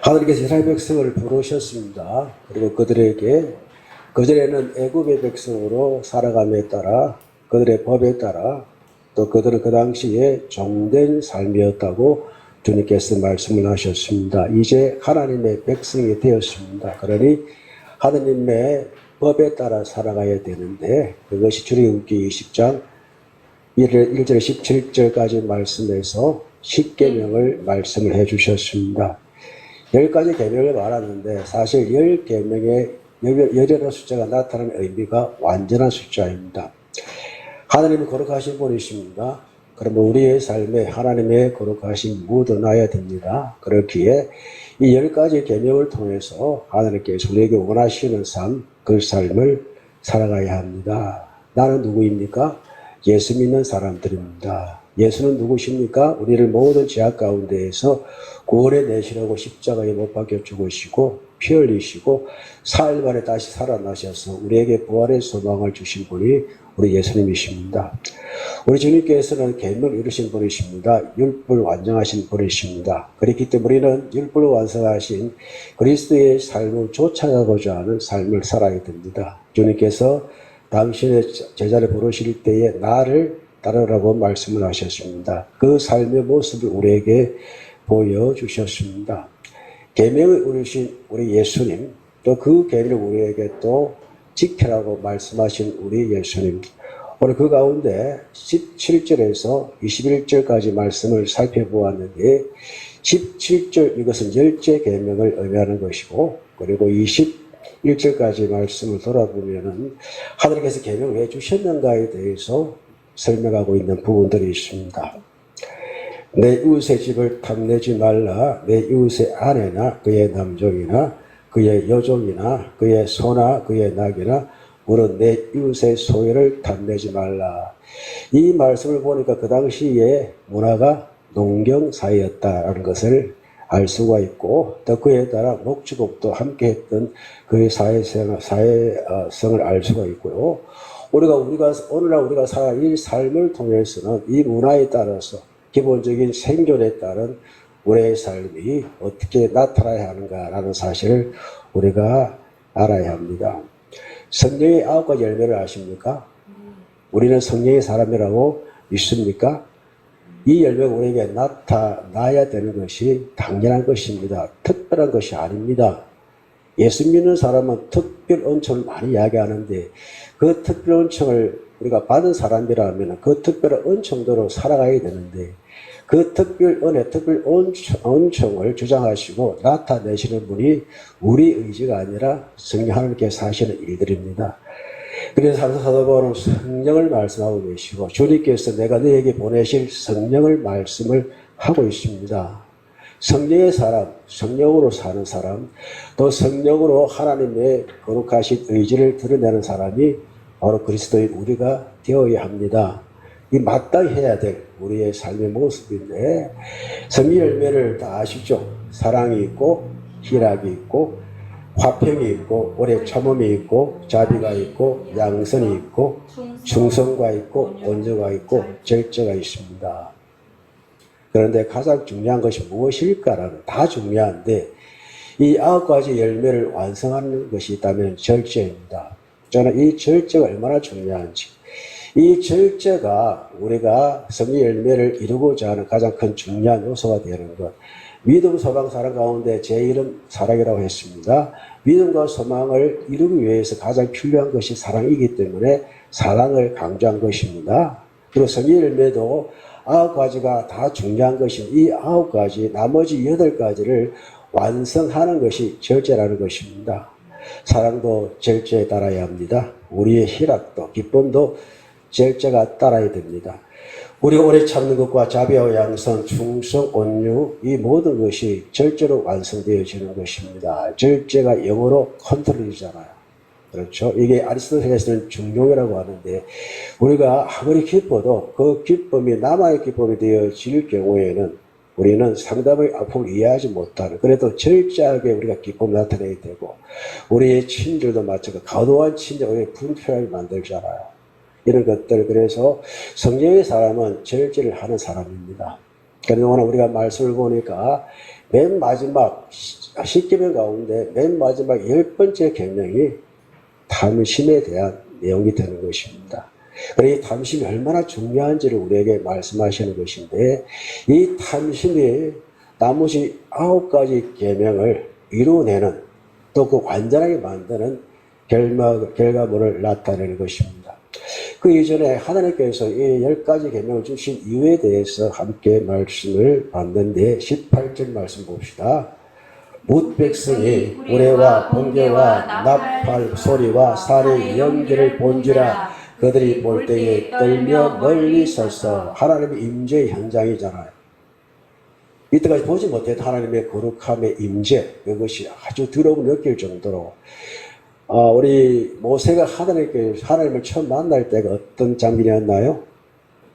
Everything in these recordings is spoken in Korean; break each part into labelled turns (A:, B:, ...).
A: 하나님께서 이스라엘 백성을 부르셨습니다. 그리고 그들에게 그전에는 애굽의 백성으로 살아감에 따라 그들의 법에 따라 또 그들은 그 당시에 종된 삶이었다고 주님께서 말씀을 하셨습니다. 이제 하나님의 백성이 되었습니다. 그러니 하나님의 법에 따라 살아가야 되는데 그것이 출애굽기 20장 1절 17절까지 말씀에서 10계명을 말씀을 해주셨습니다. 10가지 계명을 말하는데 사실 10계명의 열여러 숫자가 나타나는 의미가 완전한 숫자입니다. 하나님이 거룩하신 분이십니다. 그러면 우리의 삶에 하나님의 거룩하신 묻어놔야 됩니다. 그렇기에 이 10가지 계명을 통해서 하나님께서 우리에게 원하시는 삶, 그 삶을 살아가야 합니다. 나는 누구입니까? 예수 믿는 사람들입니다. 예수는 누구십니까? 우리를 모든 죄악 가운데에서 구원해 내시려고 십자가에 못 박혀 죽으시고 피 흘리시고 사흘 만에 다시 살아나셔서 우리에게 부활의 소망을 주신 분이 우리 예수님이십니다. 우리 주님께서는 계명을 이루신 분이십니다. 율법을 완성하신 분이십니다. 그렇기 때문에 우리는 율법을 완성하신 그리스도의 삶을 쫓아가고자 하는 삶을 살아야 됩니다. 주님께서 당신의 제자를 부르실 때에 나를 따르라고 말씀을 하셨습니다. 그 삶의 모습을 우리에게 보여주셨습니다. 계명을 이루신 우리 예수님, 또 그 계명을 우리에게 또 지키라고 말씀하신 우리 예수님. 오늘 그 가운데 17절에서 21절까지 말씀을 살펴보았는데 17절 이것은 열째 계명을 의미하는 것이고 그리고 21절까지 말씀을 돌아보면은 하나님께서 계명을 왜 주셨는가에 대해서 설명하고 있는 부분들이 있습니다. 내 이웃의 집을 탐내지 말라. 내 이웃의 아내나 그의 남종이나 그의 여종이나 그의 소나 그의 낙이나 물은 내 이웃의 소유를 탐내지 말라. 이 말씀을 보니까 그 당시에 문화가 농경사회였다는 것을 알 수가 있고 또 그에 따라 목축업도 함께 했던 그의 사회성을 알 수가 있고요. 오늘날 우리가 살아가는 이 삶을 통해서는 이 문화에 따라서 기본적인 생존에 따른 우리의 삶이 어떻게 나타나야 하는가라는 사실을 우리가 알아야 합니다. 성령의 9가지 열매를 아십니까? 우리는 성령의 사람이라고 믿습니까? 이 열매가 우리에게 나타나야 되는 것이 당연한 것입니다. 특별한 것이 아닙니다. 예수 믿는 사람은 특별 은총을 많이 이야기하는데 그 특별 은총을 우리가 받은 사람이라면 그 특별한 은총대로 살아가야 되는데 그 특별 은혜, 특별 은총을 주장하시고 나타내시는 분이 우리 의지가 아니라 성령 하나님께서 하시는 일들입니다. 그래서 사도 바울은 성령을 말씀하고 계시고 주님께서 내가 너에게 보내실 성령을 말씀을 하고 있습니다. 성령의 사람, 성령으로 사는 사람, 또 성령으로 하나님의 거룩하신 의지를 드러내는 사람이 바로 그리스도인 우리가 되어야 합니다. 이 마땅해야 될 우리의 삶의 모습인데 성령 열매를 다 아시죠? 사랑이 있고 희락이 있고 화평이 있고 오래 참음이 있고 자비가 있고 양선이 있고 충성과 있고 온유가 있고 절제가 있습니다. 그런데 가장 중요한 것이 무엇일까라는 다 중요한데 이 9가지 열매를 완성하는 것이 있다면 절제입니다. 저는 이 절제가 얼마나 중요한지 이 절제가 우리가 성령 열매를 이루고자 하는 가장 큰 중요한 요소가 되는 것. 믿음, 소망, 사랑 가운데 제1은 사랑이라고 했습니다. 믿음과 소망을 이루기 위해서 가장 필요한 것이 사랑이기 때문에 사랑을 강조한 것입니다. 그리고 성령 열매도 9가지가 다 중요한 것인 이 9가지 나머지 8가지를 완성하는 것이 절제라는 것입니다. 사랑도 절제에 따라야 합니다. 우리의 희락도 기쁨도 절제가 따라야 됩니다. 우리가 오래 참는 것과 자비와 양선, 충성, 온유 이 모든 것이 절제로 완성되어지는 것입니다. 절제가 영어로 컨트롤이잖아요. 그렇죠? 이게 아리스토텔레스는 중용이라고 하는데 우리가 아무리 기뻐도 그 기쁨이 남의 기쁨이 되어질 경우에는 우리는 상대방의 아픔을 이해하지 못하는 그래도 절제하게 우리가 기쁨을 나타내야 되고 우리의 친절도 마찬가지로 과도한 친절 우리의 불편하게 만들잖아요. 이런 것들 그래서 성령의 사람은 절제를 하는 사람입니다. 그동안 우리가 말씀을 보니까 맨 마지막 10계명 가운데 맨 마지막 10번째 계명이 탐심에 대한 내용이 되는 것입니다. 그리고 이 탐심이 얼마나 중요한지를 우리에게 말씀하시는 것인데, 이 탐심이 나머지 9가지 계명을 이루어내는, 또 그 완전하게 만드는 결과물을 나타내는 것입니다. 그 이전에 하나님께서 이 10가지 계명을 주신 이유에 대해서 함께 말씀을 봤는데, 18절 말씀 봅시다. 뭇 백성이 우레와 번개와 나팔 소리와 살의 연기를 본지라 그들이 볼 때에 떨며 멀리 서서, 하나님의 임재의 현장이잖아요. 이때까지 보지 못했던 하나님의 거룩함의 임재, 그것이 아주 두려움을 느낄 정도로, 우리 모세가 하나님을 처음 만날 때가 어떤 장면이었나요?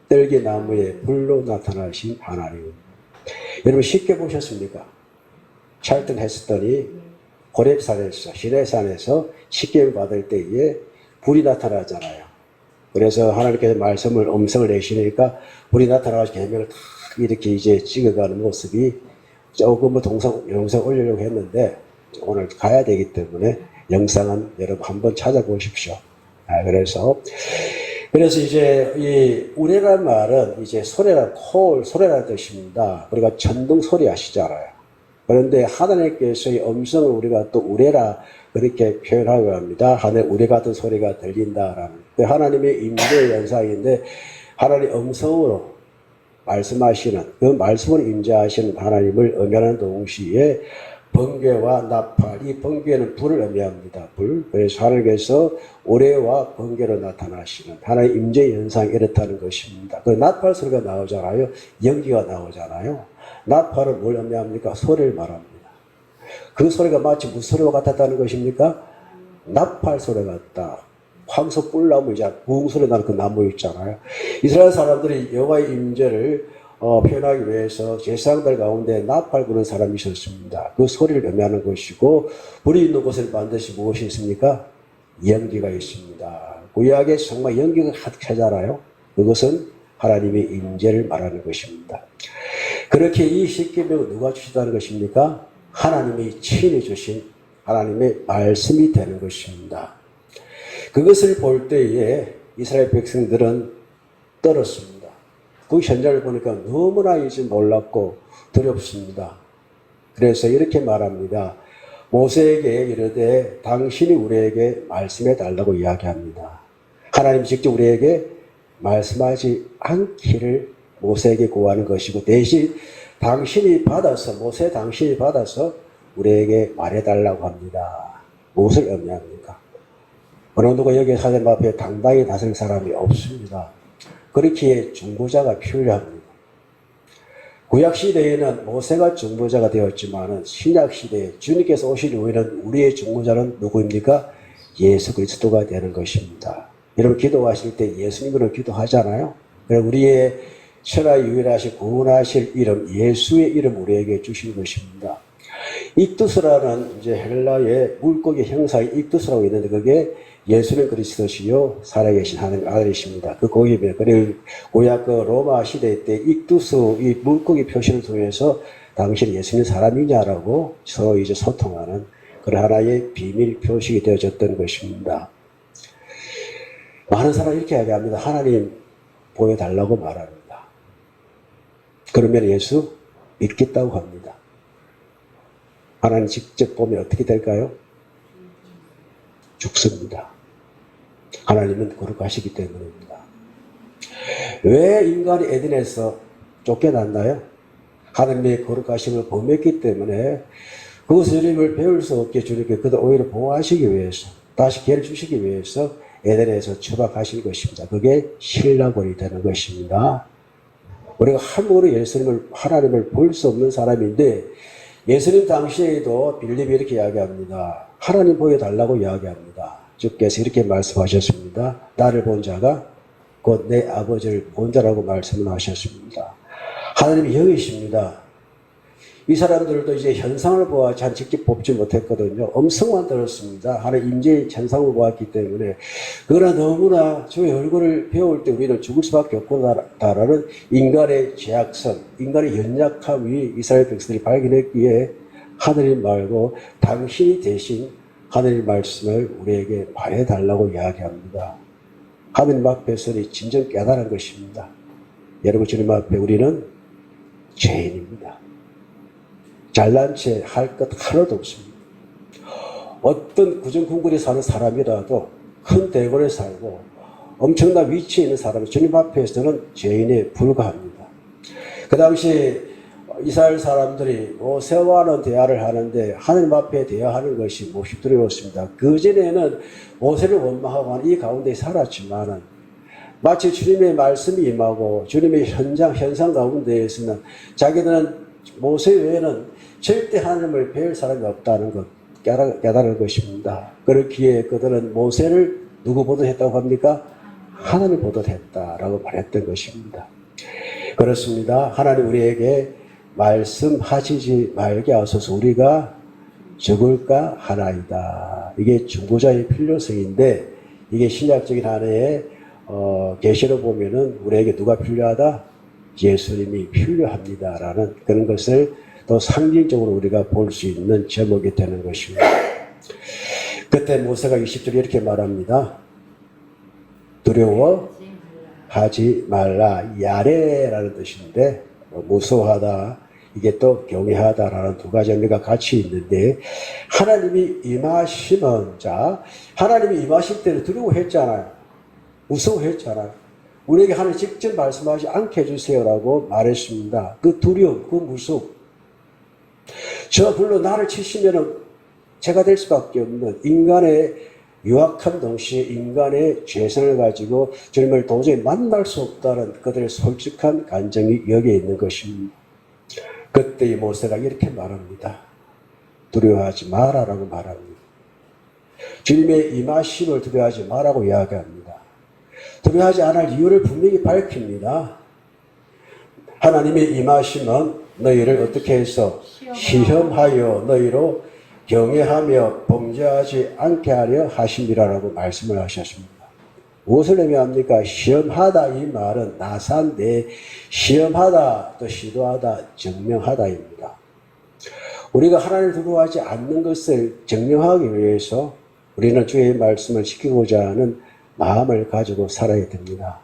A: 떨기나무에 불로 나타나신 하나님. 여러분 쉽게 보셨습니까? 찰떡했었더니 호렙산에서, 시내산에서 십계명 받을 때에 불이 나타나잖아요. 그래서 하나님께서 음성을 내시니까 불이 나타나서 계명을 다 이렇게 이제 찍어가는 모습이, 조금 영상 올리려고 했는데 오늘 가야 되기 때문에 영상은 여러분 한번 찾아보십시오. 그래서 이제 이 우레란 말은 이제 소리라는 뜻입니다. 우리가 천둥 소리 아시잖아요. 그런데 하나님께서의 음성을 우리가 또 우레라 그렇게 표현하고 합니다. 하늘 우레 같은 소리가 들린다라는. 하나님의 임재 현상인데, 하나님의 음성으로 말씀하시는, 그 말씀으로 임재하시는 하나님을 의미하는 동시에 번개와 나팔, 이 번개는 불을 의미합니다. 불. 그래서 하나님께서 우레와 번개로 나타나시는 하나님의 임재 현상이 이렇다는 것입니다. 그 나팔 소리가 나오잖아요. 연기가 나오잖아요. 나팔은 뭘 의미합니까? 소리를 말합니다. 그 소리가 마치 무슨 소리와 같았다는 것입니까? 나팔 소리 같다. 황소 뿔나무, 이제 부흥 소리 나는 그 나무 있잖아요. 이스라엘 사람들이 여호와의 임재를 표현하기 위해서 제사장들 가운데 나팔 부는 사람이 있었습니다. 그 소리를 의미하는 것이고, 불이 있는 곳에 반드시 무엇이 있습니까? 연기가 있습니다. 구약에 정말 연기가 가득하잖아요. 그것은 하나님의 임재를 말하는 것입니다. 그렇게 이 십계명을 누가 주시다는 것입니까? 하나님이 친히 주신 하나님의 말씀이 되는 것입니다. 그것을 볼 때에 이스라엘 백성들은 떨었습니다. 그 현장을 보니까 너무나 이제 놀랍고 두렵습니다. 그래서 이렇게 말합니다. 모세에게 이르되 당신이 우리에게 말씀해 달라고 이야기합니다. 하나님 직접 우리에게 말씀하지 않기를 모세에게 구하는 것이고, 대신 모세 당신이 받아서 우리에게 말해달라고 합니다. 무엇을 의미합니까? 어느 누가 여기 하나님 앞에 당당히 다스릴 사람이 없습니다. 그렇기에 중보자가 필요합니다. 구약시대에는 모세가 중보자가 되었지만 신약시대에 주님께서 오신 후에는 우리의 중보자는 누구입니까? 예수 그리스도가 되는 것입니다. 여러분 기도하실 때 예수님으로 기도하잖아요. 그래서 우리의 천하의 유일하신 구원하실 이름, 예수의 이름 우리에게 주신 것입니다. 익두스라는 이제 헬라의 물고기 형상의 익두스라고 있는데, 그게 예수는 그리스도시요 살아계신 하나님의 아들이십니다. 그 고입니다. 그리고 구약 로마 시대 때 익두스, 이 물고기 표시를 통해서 당신이 예수님 사람이냐라고 서로 이제 소통하는 그런 하나의 비밀 표식이 되어졌던 것입니다. 많은 사람이 이렇게 이야기합니다. 하나님 보여달라고 말합니다. 그러면 예수 믿겠다고 합니다. 하나님 직접 보면 어떻게 될까요? 죽습니다. 하나님은 거룩하시기 때문입니다. 왜 인간이 에덴에서 쫓겨났나요? 하나님의 거룩하심을 범했기 때문에 그것을 주님을 배울 수 없게 주님께 그들 오히려 보호하시기 위해서, 다시 기회를 주시기 위해서 에덴에서 추박하신 것입니다. 그게 신라곤이 되는 것입니다. 우리가 함부로 하나님을 볼 수 없는 사람인데, 예수님 당시에도 빌립이 이렇게 이야기합니다. 하나님 보여달라고 이야기합니다. 주께서 이렇게 말씀하셨습니다. 나를 본 자가 곧 내 아버지를 본 자라고 말씀을 하셨습니다. 하나님이 영이십니다. 이 사람들도 이제 현상을 보아지 직접 뽑지 못했거든요. 음성만 들었습니다. 하나님 임재의 현상을 보았기 때문에. 그러나 너무나 주의 얼굴을 배울 때 우리는 죽을 수밖에 없구나라는 인간의 죄악성, 인간의 연약함이 이스라엘 백성들이 발견했기에 하느님 말고 당신이 대신 하느님 말씀을 우리에게 말해달라고 이야기합니다. 하느님 앞에서는 진정 깨달은 것입니다. 여러분, 주님 앞에 우리는 죄인입니다. 잘난 체 할 것 하나도 없습니다. 어떤 구정궁궐에 사는 사람이라도 큰 대궐에 살고 엄청난 위치에 있는 사람이 주님 앞에서는 죄인에 불과합니다. 그 당시 이스라엘 사람들이 모세와는 대화를 하는데 하나님 앞에 대화하는 것이 몹시 두려웠습니다. 그전에는 모세를 원망하고 이 가운데 살았지만은 마치 주님의 말씀이 임하고 주님의 현상 가운데에서는 자기들은 모세 외에는 절대 하나님을 배울 사람이 없다는 것 깨달은 것입니다. 그렇기에 그들은 모세를 누구 보도했다고 합니까? 하나님 보도했다라고 말했던 것입니다. 그렇습니다. 하나님 우리에게 말씀하시지 말게 하소서 우리가 죽을까 하나이다. 이게 중보자의 필요성인데 이게 신약적인 하나의 계시로 보면은 우리에게 누가 필요하다? 예수님이 필요합니다라는 그런 것을 또 상징적으로 우리가 볼 수 있는 제목이 되는 것입니다. 그때 모세가 20절에 이렇게 말합니다. 두려워하지 말라. 야레라는 뜻인데 무서워하다, 이게 또 경외하다라는 두 가지 의미가 같이 있는데 하나님이 임하시면 하나님이 임하실 때는 두려워했잖아요. 무서워했잖아요. 우리에게 하나님 직접 말씀하지 않게 해주세요라고 말했습니다. 그 두려움, 그 무서움. 저 불로 나를 치시면은 제가 될 수밖에 없는 인간의 유악한 동시에 인간의 죄성을 가지고 주님을 도저히 만날 수 없다는 그들의 솔직한 간정이 여기에 있는 것입니다. 그때 이 모세가 이렇게 말합니다. 두려워하지 마라라고 말합니다. 주님의 임하심을 두려워하지 마라고 이야기합니다. 두려워하지 않을 이유를 분명히 밝힙니다. 하나님의 임하심은 너희를 어떻게 해서 시험하여 너희로 경외하며 범죄하지 않게 하려 하심이라고 말씀을 하셨습니다. 무엇을 의미합니까? 시험하다 이 말은 나산데 시험하다 또 시도하다 증명하다입니다. 우리가 하나님을 두려워하지 않는 것을 증명하기 위해서 우리는 주의 말씀을 지키고자 하는 마음을 가지고 살아야 됩니다.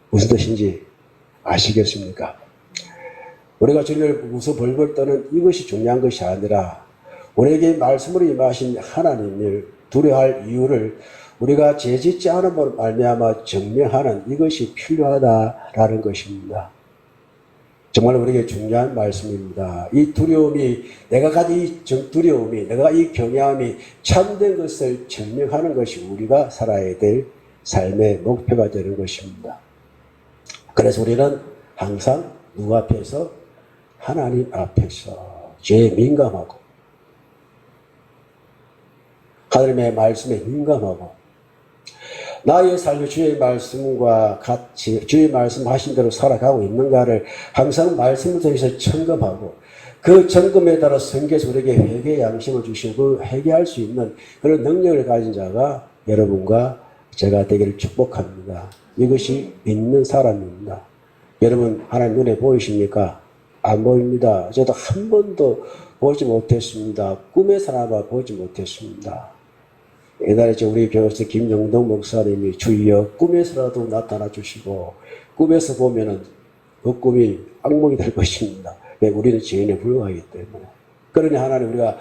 A: 무슨 뜻인지 아시겠습니까? 우리가 주님을 무서 벌벌 떠는 이것이 중요한 것이 아니라 우리에게 말씀으로 임하신 하나님을 두려워할 이유를 우리가 죄짓지 않음으로 말미암아 증명하는 이것이 필요하다라는 것입니다. 정말 우리에게 중요한 말씀입니다. 이 두려움이 내가 가진 이 두려움이 내가 이 경외함이 참된 것을 증명하는 것이 우리가 살아야 될 삶의 목표가 되는 것입니다. 그래서 우리는 항상 누구 앞에서? 하나님 앞에서 죄에 민감하고 하나님의 말씀에 민감하고 나의 삶이 주의 말씀과 같이 주의 말씀하신 대로 살아가고 있는가를 항상 말씀을 통해서 점검하고 그 점검에 따라 성경에서 우리에게 회개의 양심을 주시고 그 회개할 수 있는 그런 능력을 가진 자가 여러분과 제가 되기를 축복합니다. 이것이 믿는 사람입니다. 여러분 하나님 눈에 보이십니까? 안 보입니다. 저도 한 번도 보지 못했습니다. 꿈에서나마 보지 못했습니다. 옛날에 우리 교회에서 김영동 목사님이 주여 꿈에서라도 나타나 주시고 꿈에서 보면은 그 꿈이 악몽이 될 것입니다. 왜? 우리는 죄인에 불과하기 때문에. 그러니 하나님 우리가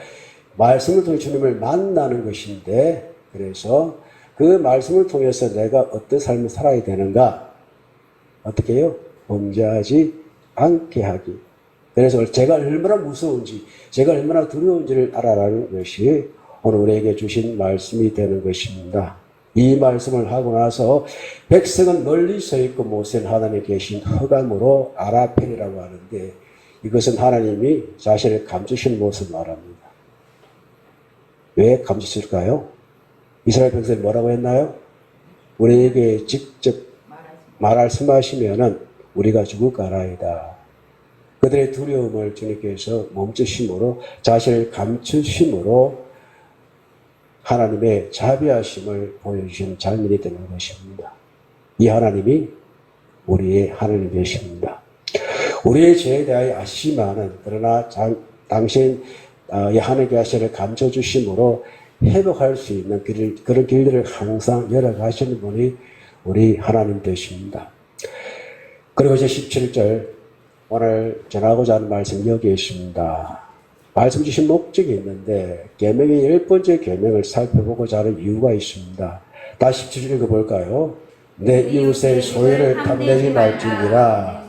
A: 말씀을 통해 주님을 만나는 것인데 그래서 그 말씀을 통해서 내가 어떤 삶을 살아야 되는가? 어떻게 해요? 범죄하지 않게 하기. 그래서 제가 얼마나 무서운지 제가 얼마나 두려운지를 알아라는 것이 오늘 우리에게 주신 말씀이 되는 것입니다. 이 말씀을 하고 나서 백성은 멀리 서 있고 모세는 하나님에 계신 흑암으로 아라펠이라고 하는데 이것은 하나님이 자신을 감추신 모습을 말합니다. 왜 감추실까요? 이스라엘 백성이 뭐라고 했나요? 우리에게 직접 말씀하시면은 우리가 죽을 까라이다. 그들의 두려움을 주님께서 멈추심으로 자신을 감추심으로 하나님의 자비하심을 보여주신 장면이 되는 것입니다. 이 하나님이 우리의 하나님 되십니다. 우리의 죄에 대하여 아시지만은 그러나 당신 이 하나님의 하시를 감춰주심으로 회복할 수 있는 그런 길들을 항상 열어가시는 분이 우리 하나님 되십니다. 그리고 이제 17절 오늘 전하고자 하는 말씀 여기에 있습니다. 말씀 주신 목적이 있는데 계명의 10번째 계명을 살펴보고자 하는 이유가 있습니다. 다시 17절 읽어볼까요? 내 이웃의 소유를 탐내지 말지니라.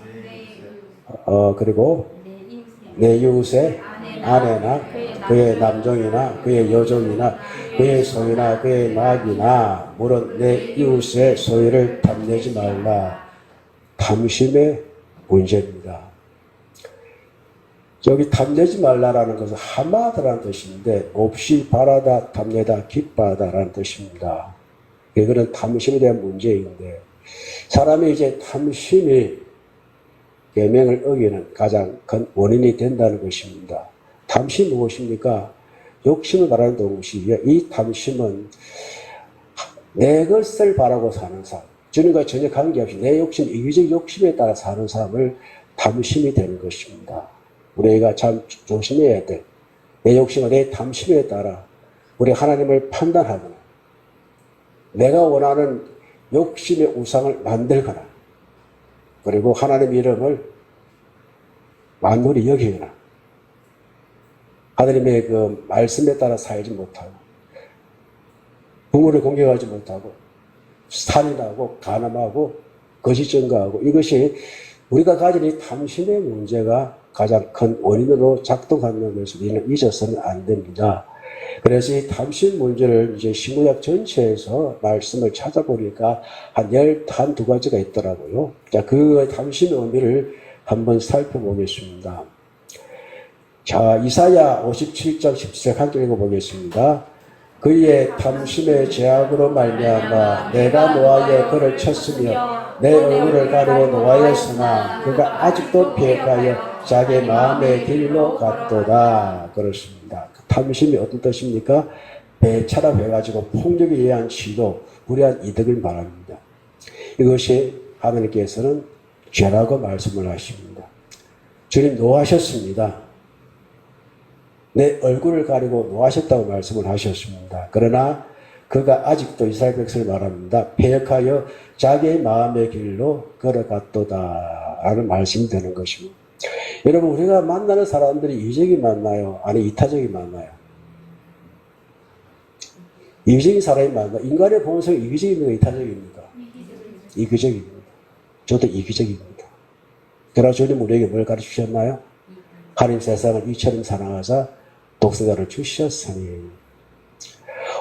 A: 그리고 내 이웃의 아내나 그의 남종이나 그의 여종이나 그의 소유나 그의 낙이나 물은 내 이웃의 소유를 탐내지 말라. 탐심의 문제입니다. 여기 탐내지 말라라는 것은 하마다라는 뜻인데 몹시 바라다, 탐내다, 기뻐하다라는 뜻입니다. 이거는 탐심에 대한 문제인데 사람이 이제 탐심이 계명을 어기는 가장 큰 원인이 된다는 것입니다. 탐심이 무엇입니까? 욕심을 말하는 동시에 이 탐심은 내 것을 바라고 사는 삶, 주님과 전혀 관계없이 내 욕심, 이기적 욕심에 따라 사는 삶을 탐심이 되는 것입니다. 우리가 참 조심해야 돼. 내 욕심과 내 탐심에 따라 우리 하나님을 판단하거나 내가 원하는 욕심의 우상을 만들거나 그리고 하나님 이름을 만물이 여기거나 하나님의 그 말씀에 따라 살지 못하고 부모를 공경하지 못하고 살인하고 간음하고 거짓 증거하고 이것이 우리가 가진 이 탐심의 문제가 가장 큰 원인으로 작동하는 것을 우리는 잊어서는 안 됩니다. 그래서 이 탐심 문제를 이제 신구약 전체에서 말씀을 찾아보니까 한 12가지가 있더라고요. 자, 그 탐심의 의미를 한번 살펴보겠습니다. 자, 이사야 57장 17절 함께 읽어보겠습니다. 그의 탐심의 죄악으로 말미암아 내가 노하여 그를 쳤으며 내 얼굴을 가리고 노하였으나 그가 아직도 피해가여 자기 마음의 길로 갔도다. 그렇습니다. 탐심이 어떤 뜻입니까? 배차락해가지고 폭력에 의한 시도, 불의한 이득을 말합니다. 이것이 하나님께서는 죄라고 말씀을 하십니다. 주님 노하셨습니다. 내 얼굴을 가리고 노하셨다고 말씀을 하셨습니다. 그러나 그가 아직도 이스라엘 백성을 말합니다. 패역하여 자기의 마음의 길로 걸어갔도다 라는 말씀이 되는 것입니다. 여러분 우리가 만나는 사람들이 이적이 많나요? 아니 이타적이 많나요? 이기적인 사람이 많나? 인간의 본성이 이기적입니까? 이타적입니까? 이기적입니다. 저도 이기적입니다. 그러나 주님 우리에게 뭘 가르치셨나요? 하나님 세상을 이처럼 사랑하사 독생자를 주셨으니.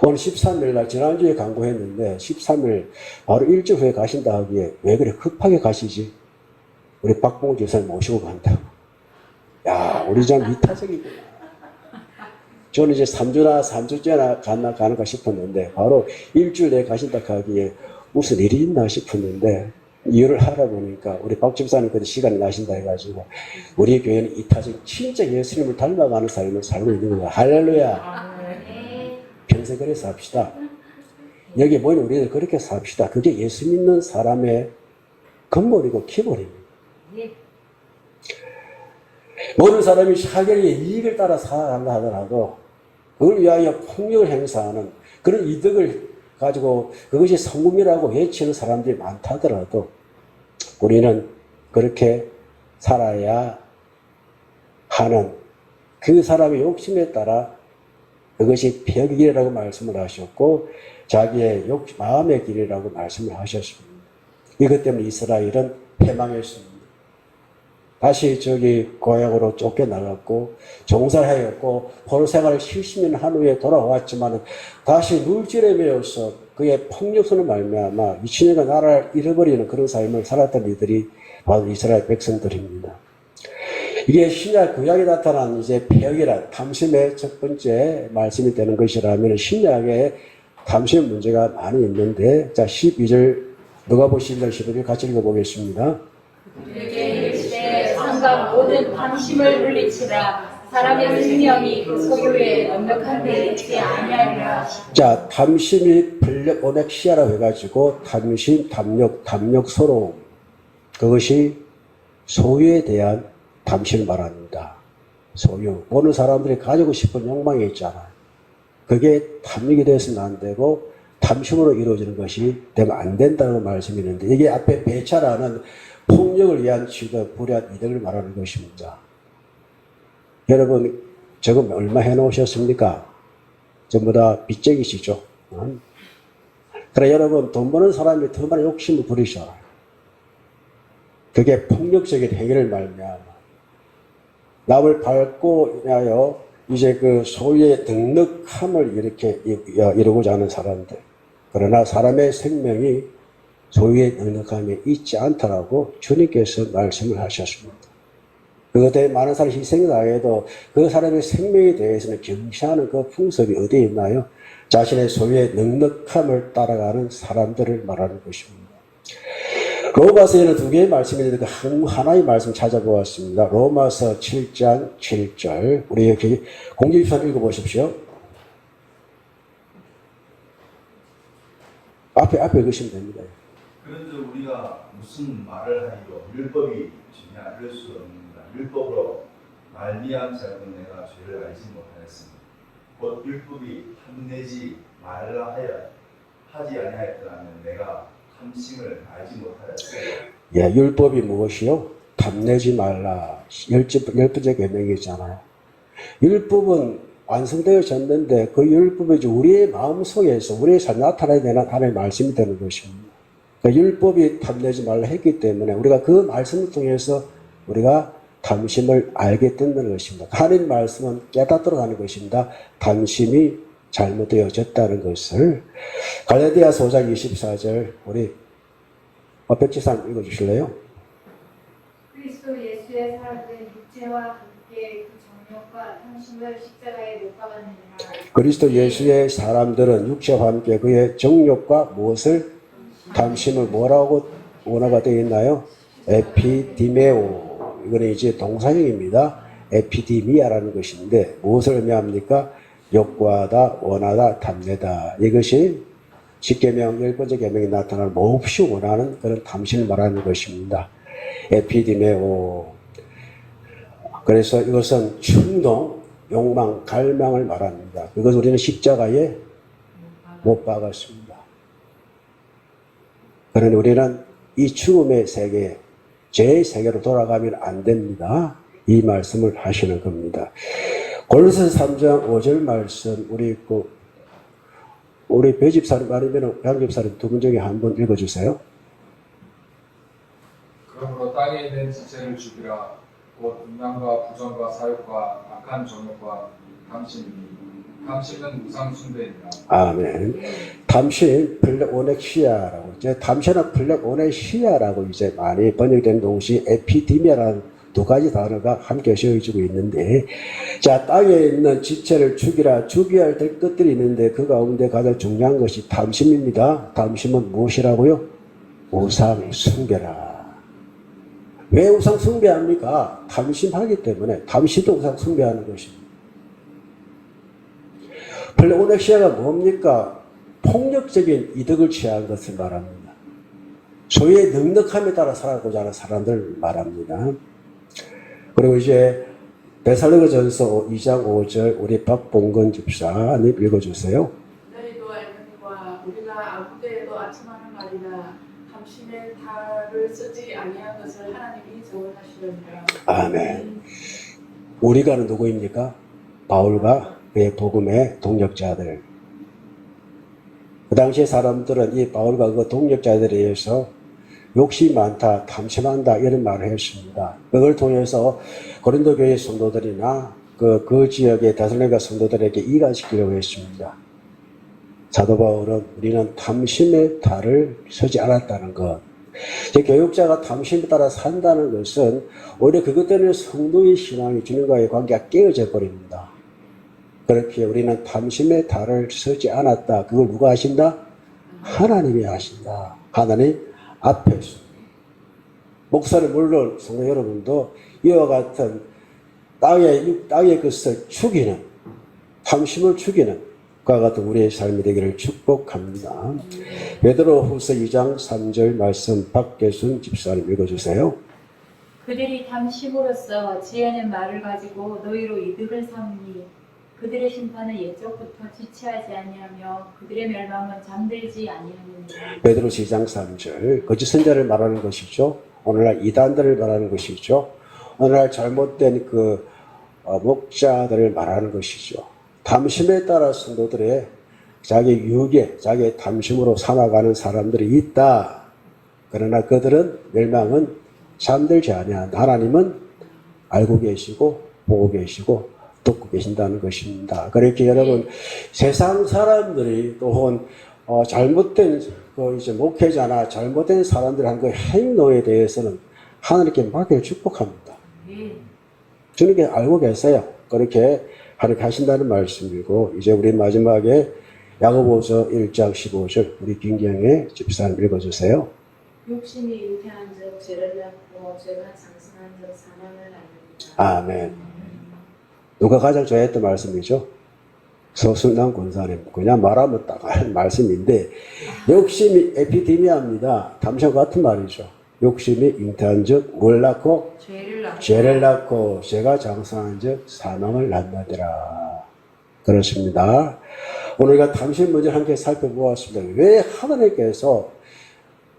A: 오늘 13일날 지난주에 강구했는데 13일 바로 일주일 후에 가신다 하기에 왜 그래 급하게 가시지? 우리 박봉우 지사를 모시고 간다고. 야, 우리 좀 이타적이구나. 저는 이제 3주째나 가는가 싶었는데 바로 일주일 내에 가신다 하기에 무슨 일이 있나 싶었는데 이유를 알아보니까 우리 박 집사님 그때 시간이 나신다 해가지고 우리 교회는 이타적 진짜 예수님을 닮아가는 삶을 살고 있는 거야. 할렐루야. 평생 그래서 합시다. 여기 모인 우리들 그렇게 삽시다. 그게 예수 믿는 사람의 근본이고 기본입니다. 모든 사람이 자기의 이익을 따라 살아간다 하더라도 그걸 위하여 폭력을 행사하는 그런 이득을 가지고 그것이 성공이라고 외치는 사람들이 많다더라도 우리는 그렇게 살아야 하는 그 사람의 욕심에 따라 그것이 폐역의 길이라고 말씀을 하셨고 자기의 마음의 길이라고 말씀을 하셨습니다. 이것 때문에 이스라엘은 패망했습니다. 다시 저기 고향으로 쫓겨나갔고 종살하였고 포로 생활을 70년 한 후에 돌아왔지만 다시 물질에 매여서 그의 폭력선을 말미암아 2000년간 나라를 잃어버리는 그런 삶을 살았던 이들이 바로 이스라엘 백성들입니다. 이게 신약 구약에 나타난 이제 폐역이란 탐심의 첫 번째 말씀이 되는 것이라면 신약에 탐심의 문제가 많이 있는데 자 12절 누가복음 11절 15절 같이 읽어보겠습니다.
B: 저가 모든 탐심을 물리치라. 사람의 생명이 그 소유에 넉넉한 데 있지 아니하리라.
A: 자, 탐심이 플레오넥시아라고 해가지고 탐심, 탐욕, 서러움. 그것이 소유에 대한 탐심을 말합니다. 소유. 보는 사람들이 가지고 싶은 욕망이 있잖아요. 그게 탐욕이 되어서는 안 되고 탐심으로 이루어지는 것이 되면 안 된다는 말씀이 있는데 이게 앞에 배차라는 폭력을 위한 취득, 불의한 이득을 말하는 것입니다. 여러분, 저거 얼마 해놓으셨습니까? 전부 다 빚쟁이시죠. 그래, 여러분, 돈 버는 사람이 더 많은 욕심을 부리셔. 그게 폭력적인 행위를 말미암아 남을 밟고 인하여 이제 그 소유의 넉넉함을 이렇게 이루고자 하는 사람들. 그러나 사람의 생명이 소유의 넉넉함에 있지 않다라고 주님께서 말씀을 하셨습니다. 그것에 많은 사람이 희생당해도 그 사람의 생명에 대해서는 경시하는 그 풍습이 어디에 있나요? 자신의 소유의 넉넉함을 따라가는 사람들을 말하는 것입니다. 로마서에는 두 개의 말씀이 있는데 그 하나의 말씀 찾아보았습니다. 로마서 7장 7절. 우리 여기 공지집사 읽어보십시오. 앞에 읽으시면 됩니다.
C: 그런즉 우리가 무슨 말을 하리요? 율법이 주냐? 이럴 수 없느니라. 율법으로 말미암지 않고 내가 죄를 알지 못하였습니다. 곧 율법이 탐내지 말라 하지 아니하였더라면 내가 탐심을 알지 못하였습니다.
A: 예, 율법이 무엇이요? 탐내지 말라. 열 번째 계명이잖아요. 율법은 완성되어졌는데 그 율법이 우리의 마음속에서 우리의 삶에 나타나야 되는 하나님의 말씀이 되는 것입니다. 그러니까 율법이 탐내지 말라 했기 때문에 우리가 그 말씀을 통해서 우리가 탐심을 알게 된다는 것입니다. 하나님 말씀은 깨닫도록 하는 것입니다. 탐심이 잘못되어졌다는 것을. 갈라디아서 5장 24절 우리 백지사님 읽어주실래요?
D: 그리스도 예수의 사람된 육체와 함께 그 정욕과 탐심을 십자가에 못 박았느니라.
A: 그리스도 예수의 사람들은 육체와 함께 그의 정욕과 무엇을? 탐심을 뭐라고 원어가 되어 있나요? 에피디메오. 이거는 이제 동사형입니다. 에피디미아라는 것인데 무엇을 의미합니까? 욕구하다, 원하다, 탐내다. 이것이 10계명, 10번째 계명에 나타나는 몹시 원하는 그런 탐심을 말하는 것입니다. 에피디메오. 그래서 이것은 충동, 욕망, 갈망을 말합니다. 그것을 우리는 십자가에 못 박았습니다. 그러니 우리는 이 죽음의 세계, 죄의 세계로 돌아가면 안 됩니다. 이 말씀을 하시는 겁니다. 골로새서 3장 5절 말씀 우리 배집사님 아니면 양집사님 두 분 중에 한 분 읽어주세요.
E: 그러므로 땅에 있는 지체를 죽이라. 곧 음란과 부정과 사욕과 악한 정욕과 탐심은 우상 숭배이니라.
A: 아멘. 탐심 플레오넥시아라고 이제 탐심은 플레오넥시아라고 이제 많이 번역된 동시 에피디미아라는 두 가지 단어가 함께 쓰여지고 있는데, 자, 땅에 있는 지체를 죽여야 될 것들이 있는데 그 가운데 가장 중요한 것이 탐심입니다. 탐심은 무엇이라고요? 우상 숭배라. 왜 우상 숭배합니까? 탐심하기 때문에. 탐심도 우상 숭배하는 것입니다. 플레오넥시아가 뭡니까? 폭력적인 이득을 취한 것을 말합니다. 소유의 넉넉함에 따라 살아가고자 하는 사람들을 말합니다. 그리고 이제 데살로니가전서 2장 5절 우리 박봉건 집사님 읽어주세요.
F: 너희도 알거니와 우리가 아무 때에도 아첨하는 말이나 탐심의 탈을 쓰지 아니한 것을 하나님이 정언하시려니라.
A: 아멘. 우리가는 누구입니까? 바울과 그의 복음의 동력자들. 그 당시에 사람들은 이 바울과 그 동력자들에 의해서 욕심이 많다, 탐심한다 이런 말을 했습니다. 그걸 통해서 고린도 교회 성도들이나 그 지역의 데살로니가 성도들에게 이해시키려고 했습니다. 사도 바울은 우리는 탐심의 탈을 서지 않았다는 것. 교육자가 탐심에 따라 산다는 것은 오히려 그것 때문에 성도의 신앙이 주님과의 관계가 깨어져 버립니다. 그렇게 우리는 탐심의 탈을 서지 않았다. 그걸 누가 하신다? 하나님이 하신다. 하나님 앞에서. 목사는 물론 성도 여러분도 이와 같은 땅의 것을 죽이는, 탐심을 죽이는 그와 같은 우리의 삶이 되기를 축복합니다. 베드로후서 2장 3절 말씀 박계순 집사님 읽어주세요.
B: 그들이 탐심으로써 지혜는 말을 가지고 너희로 이득을 삼으니 그들의 심판은 옛적부터 지체하지 아니하며 그들의 멸망은 잠들지 아니하느니라.
A: 베드로서 2장 3절 거짓 선자를 말하는 것이죠. 오늘날 이단들을 말하는 것이죠. 오늘날 잘못된 목자들을 말하는 것이죠. 탐심에 따라 성도들의 자기 유혹에 자기의 탐심으로 삼아가는 사람들이 있다. 그러나 그들은 멸망은 잠들지 아니한다. 하나님은 알고 계시고 보고 계시고 듣고 계신다는 것입니다. 그렇게 여러분 세상 사람들이 또한 잘못된 이제 목회자나 잘못된 사람들이 한 그 행동에 대해서는 하나님께 맡기를 축복합니다. 주님께 알고 계세요. 그렇게 하나님께 하신다는 말씀이고, 이제 우리 마지막에 야고보서 1장 15절 우리 김경애 집사님 읽어주세요.
F: 욕심이 잉태한 적 죄를 낳고 죄가 장성한 적 사망을 낳느니라.
A: 아멘. 누가 가장 좋아했던 말씀이죠? 서순남 권사님. 그냥 말하면 딱 할 말씀인데, 욕심이 에피데미아입니다. 탐심과 같은 말이죠. 욕심이 잉태한 적 뭘 낳고? 죄를 낳고 죄가 장성한 적 사망을 낳느니라. 그렇습니다. 오늘 우리가 탐심 문제를 함께 살펴보았습니다. 왜 하나님께서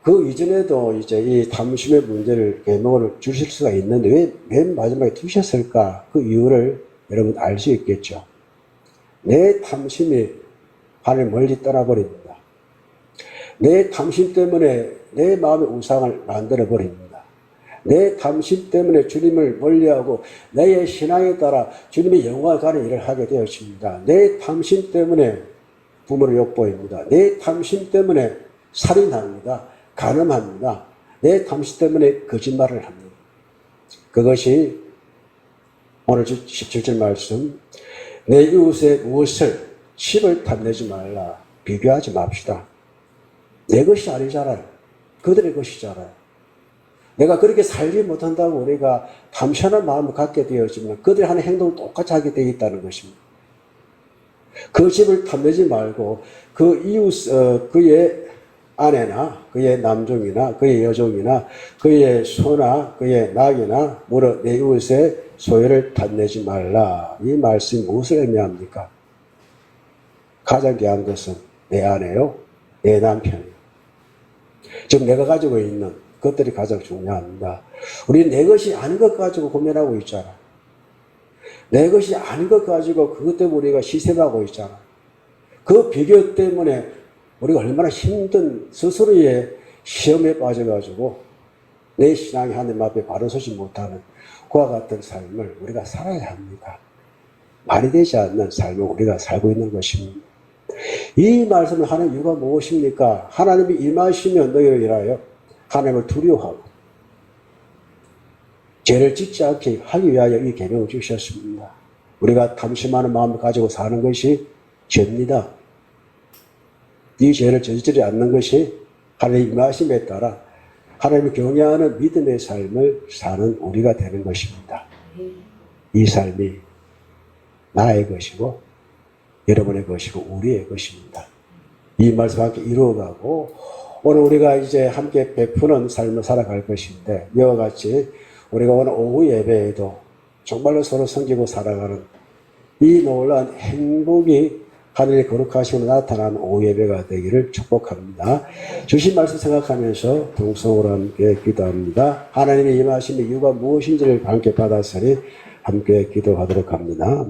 A: 그 이전에도 이제 이 탐심의 문제를 계명을 주실 수가 있는데 왜 맨 마지막에 두셨을까? 그 이유를 여러분 알 수 있겠죠. 내 탐심이 하나님 멀리 떠나버립니다. 내 탐심 때문에 내 마음의 우상을 만들어버립니다. 내 탐심 때문에 주님을 멀리하고 내 신앙에 따라 주님의 영광을 가는 일을 하게 되었습니다. 내 탐심 때문에 부모를 욕보입니다. 내 탐심 때문에 살인합니다. 간음합니다. 내 탐심 때문에 거짓말을 합니다. 그것이 오늘 17절 말씀, 내 이웃의 무엇을 집을 탐내지 말라. 비교하지 맙시다. 내 것이 아니잖아요. 그들의 것이잖아요. 내가 그렇게 살지 못한다고 우리가 탐심한 마음을 갖게 되었지만 그들이 하는 행동을 똑같이 하게 되어 있다는 것입니다. 그 집을 탐내지 말고 그 이웃, 그의 아내나 그의 남종이나 그의 여종이나 그의 소나 그의 낙이나 무릇 내 이웃의 소유를 탐내지 말라. 이 말씀이 무엇을 의미합니까? 가장 귀한 것은 내 아내요, 내 남편이요. 지금 내가 가지고 있는 것들이 가장 중요합니다. 우리 내 것이 아닌 것 가지고 고민하고 있잖아. 내 것이 아닌 것 가지고 그것 때문에 우리가 시샘하고 있잖아. 그 비교 때문에 우리가 얼마나 힘든 스스로의 시험에 빠져가지고 내 신앙이 하나님 앞에 바로 서지 못하는 그와 같은 삶을 우리가 살아야 합니다. 말이 되지 않는 삶을 우리가 살고 있는 것입니다. 이 말씀을 하는 이유가 무엇입니까? 하나님이 임하시면 너희를 인하여 하나님을 두려워하고 죄를 짓지 않게 하기 위하여 이 계명을 주셨습니다. 우리가 탐심하는 마음을 가지고 사는 것이 죄입니다. 이 죄를 저지르지 않는 것이 하나님의 임하심에 따라 하나님을 경외하는 믿음의 삶을 사는 우리가 되는 것입니다. 이 삶이 나의 것이고 여러분의 것이고 우리의 것입니다. 이 말씀 함께 이루어가고 오늘 우리가 이제 함께 베푸는 삶을 살아갈 것인데 이와 같이 우리가 오늘 오후 예배에도 정말로 서로 섬기고 살아가는 이 놀라운 행복이 하늘의 거룩하심으로 나타나는 오후 예배가 되기를 축복합니다. 주신 말씀 생각하면서 동성으로 함께 기도합니다. 하나님의 임하심의 이유가 무엇인지를 함께 받았으니 함께 기도하도록 합니다.